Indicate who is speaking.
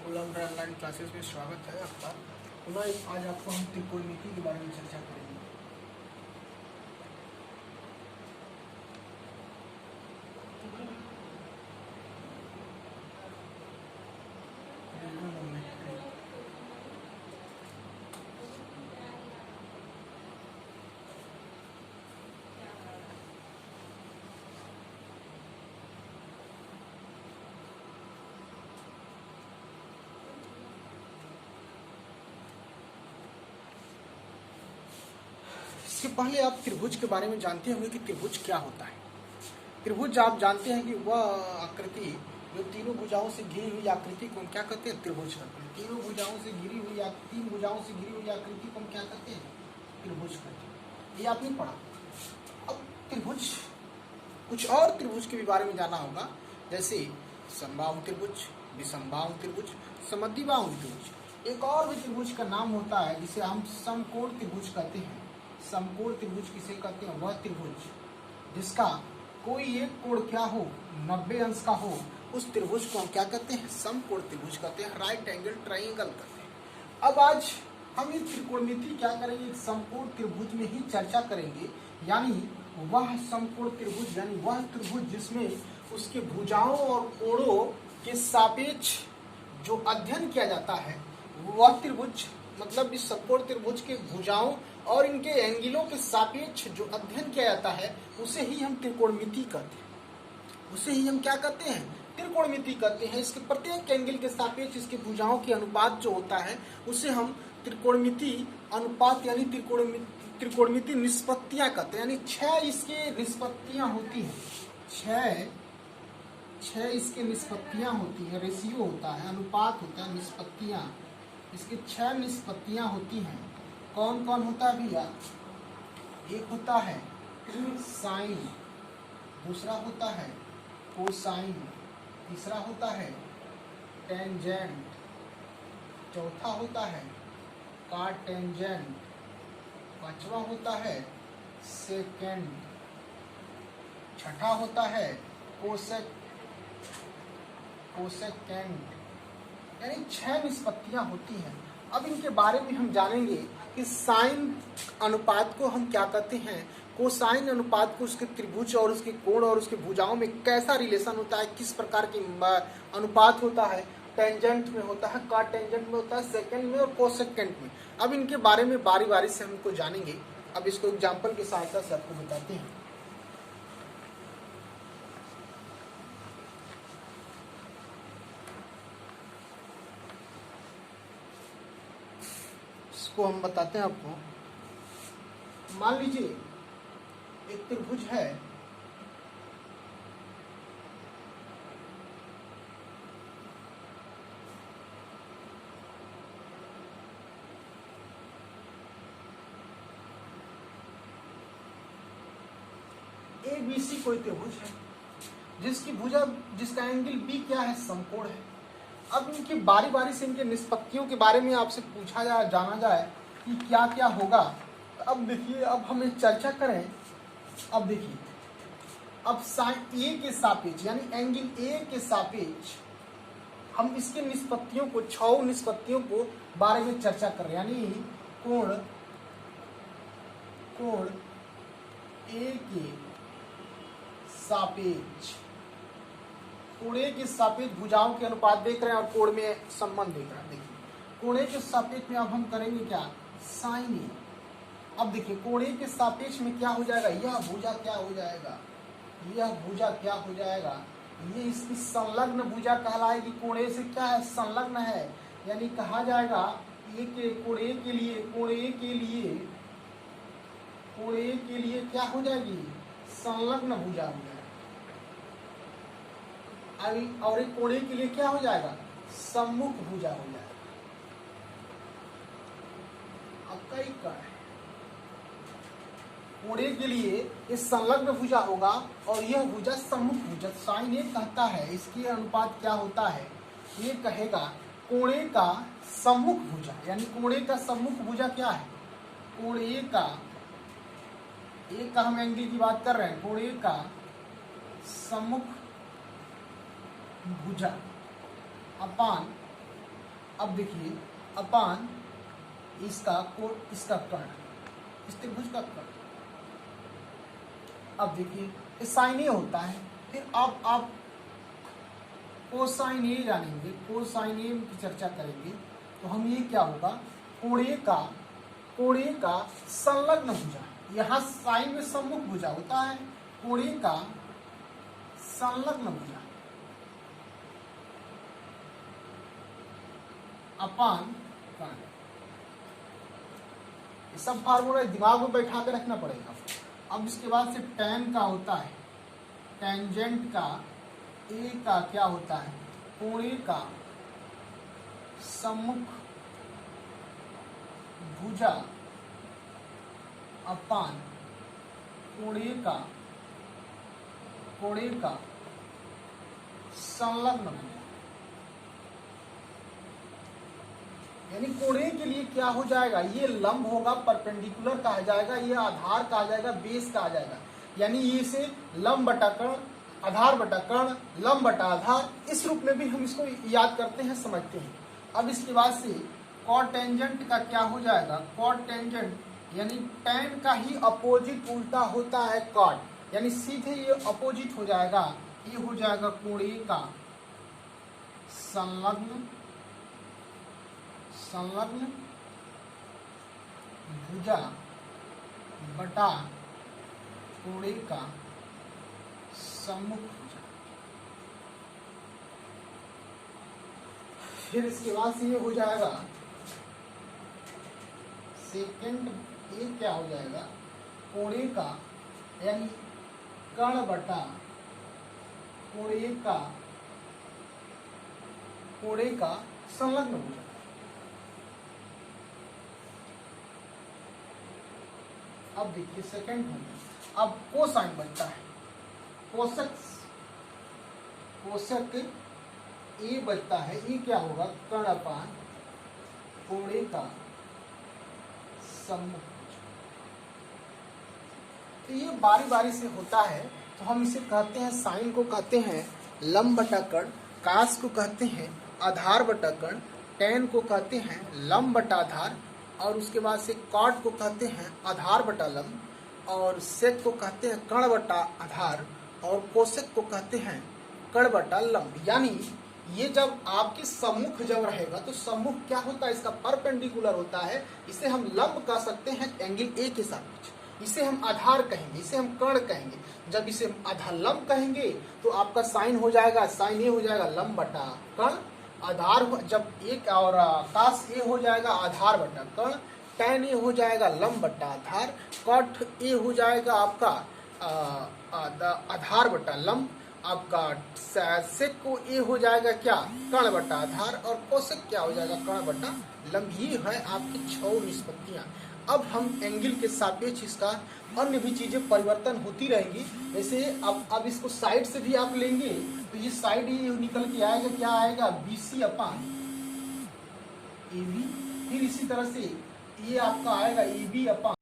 Speaker 1: Kolam online classes में स्वागत है आपका। पुनः आज आपको हम त्रिकोणमिति के बारे में चर्चा करेंगे। इसके पहले आप त्रिभुज के बारे में जानते होंगे कि त्रिभुज क्या होता है। त्रिभुज आप जानते हैं कि वह आकृति जो तीनों भुजाओं से घिरी हुई आकृति को हम क्या कहते हैं? त्रिभुज कहते हैं। तीन भुजाओं से घिरी हुई आकृति को हम क्या कहते हैं? त्रिभुज कहते हैं। ये आपने पढ़ा। अब त्रिभुज, कुछ और त्रिभुज के भी बारे में जाना होगा, जैसे समबाहु त्रिभुज, विषमबाहु त्रिभुज, समद्विबाहु त्रिभुज। एक और भी त्रिभुज का नाम होता है जिसे हम समकोण त्रिभुज कहते हैं। समकोण त्रिभुज किसे कहते हैं? वह त्रिभुज जिसका कोई एक कोण क्या हो, 90 अंश का हो, उस त्रिभुज को हम क्या कहते हैं? समकोण त्रिभुज कहते हैं, राइट एंगल ट्रायंगल कहते हैं। अब आज हम ये त्रिकोणमिति क्या करेंगे? समकोण त्रिभुज में ही चर्चा करेंगे, यानी वह समकोण त्रिभुज, यानी वह त्रिभुज जिसमें उसके भुजाओं और कोणों के सापेक्ष जो अध्ययन किया जाता है, वह त्रिभुज, मतलब इस समकोण त्रिभुज के भुजाओं और इनके एंगलों के सापेक्ष जो अध्ययन किया जाता है, उसे ही हम त्रिकोणमिति कहते हैं। उसे ही हम क्या कहते हैं? त्रिकोणमिति कहते हैं। इसके प्रत्येक एंगल के सापेक्ष इसके भुजाओं के अनुपात जो होता है, उसे हम त्रिकोणमिति अनुपात यानी त्रिकोणमिति निष्पत्तियां कहते हैं। यानी 6 इसके निष्पत्तियां होती हैं। 6 इसके निष्पत्तियां होती है, रेशियो होता है, अनुपात होता है, निष्पत्तियां, इसकी 6 निष्पत्तियां होती हैं। कौन कौन होता है भैया? एक होता है साइन, दूसरा होता है कोसाइन, तीसरा होता है टेंजेंट, चौथा होता है काटेंजेंट, पांचवा होता है सेकेंड, छठा होता है कोसेकेंड। यानी 6 निष्पत्तियां होती हैं। अब इनके बारे में हम जानेंगे कि साइन अनुपात को हम क्या कहते हैं, कोसाइन अनुपात को उसके त्रिभुज और उसके कोण और उसके भुजाओं में कैसा रिलेशन होता है, किस प्रकार की अनुपात होता है, टेंजेंट में होता है, काटेंजेंट में होता है, सेकेंड में और कोसेकेंट में। अब इनके बारे में बारी बारी से हमको जानेंगे। अब इसको एग्जाम्पल की सहायता से आपको बताते हैं। को हम बताते हैं आपको। मान लीजिए एक त्रिभुज है, ABC कोई त्रिभुज है जिसकी भुजा, जिसका एंगल B क्या है? समकोण है। अब इनकी बारी बारी से इनके निष्पत्तियों के बारे में आपसे पूछा जाए, जाना जाए कि क्या क्या होगा। तो अब देखिए, अब हम एक चर्चा करें। अब देखिए, अब साइन A के सापेक्ष यानी एंगल A के सापेक्ष हम इसके निष्पत्तियों को, 6 निष्पत्तियों को बारे में चर्चा कर रहे हैं। यानी कोण A के सापेक्ष, कोण A के सापेक्ष भुजाओं के अनुपात देख रहे हैं और कोण में संबंध देख रहे हैं। देखिए कोण A के सापेक्ष में अब हम करेंगे क्या? Sine A। अब देखिए कोण A के सापेक्ष में क्या हो जाएगा? यह भुजा क्या हो जाएगा? यह भुजा क्या हो जाएगा? ये इसकी संलग्न भुजा कहलाएगी। कोण A से क्या है? संलग्न है। यानी कहा जाएगा कोण A के लिए क्या हो जाएगी? संलग्न भुजा हो जाएगी। और एक कोण A के लिए क्या हो जाएगा? सम्मुख भुजा हो जाएगा। अब कई का है, कोण A के लिए ये संलग्न भुजा होगा और यह भुजा सम्मुख भुजा। साइन A कहता है इसके अनुपात क्या होता है? ये कहेगा कोण A का सम्मुख भुजा, यानी कोण A का सम्मुख भुजा क्या है? कोण A का हम एंगल की बात कर रहे हैं। कोण A का सम्मुख भुजा अपान अब देखिए अपान इसका कोण, इसका कर्ण, इस त्रिभुज का कर्ण। अब देखिए ये साइन ए होता है, फिर अब आप कोसाइन ए जानेंगे, कोसाइन ए की चर्चा करेंगे तो हम ये क्या होगा, कोण ए का संलग्न भुजा, यहाँ साइन में सम्मुख भुजा होता है, कोण ए का संलग्न भुजा अपान कर्ण। ये सब फार्मूला दिमाग में बैठा के रखना पड़ेगा। अब इसके बाद से टैन का होता है, टेंजेंट का ए का क्या होता है, कोण ए का सम्मुख भुजा अपान कोण ए का संलग्न भुजा। यानी कोण ए के लिए क्या हो जाएगा, ये लंब होगा, परपेंडिकुलर कहा जाएगा, ये आधार कहा जाएगा, बेस कहा जाएगा। यानी ये से लंब बटा कर्ण, आधार बटा कर्ण, लंब बटा आधार, इस रूप में भी हम इसको याद करते हैं, समझते हैं। अब इसके बाद से कॉट टेंजेंट का क्या हो जाएगा, कॉट टेंजेंट यानी टैन का ही अपोजिट उल्टा होता है कॉट, यानी सीधे ये अपोजिट हो जाएगा, ये हो जाएगा कोण ए का संलग्न भुजा बटा कोण ए का सम्मुख भुजा। फिर इसके बाद से ये हो जाएगा सेकेंड, ये क्या हो जाएगा, कोण ए का यानी कर्ण बटा कोण ए का संलग्न भुजा। अब देखिए सेकंड हो गया। अब कोसाइन बनता है, कोशक ए बचता है, ये क्या होगा, कर्ण अपान कोण ए का सम्मुख। तो ये बारी बारी से होता है, तो हम इसे कहते हैं, साइन को कहते हैं लंब बटा कर्ण, कास को कहते हैं आधार बटा कर्ण, टैन को कहते हैं लंब बटा आधार, और उसके बाद से कॉट को कहते हैं आधार बटा लंब, और सेक को कहते हैं कर्ण बटा आधार, और कोशक को कहते हैं कर्ण बटा लंब। यानी ये जब आपके सम्मुख जब रहेगा तो सम्मुख क्या होता है, इसका परपेंडिकुलर होता है, इसे हम लंब कह सकते हैं एंगल ए के साथ, इसे हम आधार कहेंगे, इसे हम कर्ण कहेंगे। जब इसे आधार लंब कहेंगे तो आपका साइन हो जाएगा, साइन ए हो जाएगा लंब बटा कर्ण, आधार जब एक और कास ए हो जाएगा आधार बटा कर्ण, टैन ए हो जाएगा लंब बटा आधार, कॉट ए हो जाएगा आपका आधार बटा लंब, आपका सेक को ए हो जाएगा क्या, कर्ण बटा आधार, और कोशक क्या हो जाएगा, कर्ण बटा लंब। ये है आपकी 6 निष्पत्तियां। अब हम एंगल के सापेक्ष इसका अन्य भी चीजें परिवर्तन होती रहेंगी। जैसे अब इसको साइड से भी आप लेंगे तो ये साइड ये निकल के आएगा, क्या आएगा, BC अपान AB। फिर इसी तरह से ये आपका आएगा AB अपान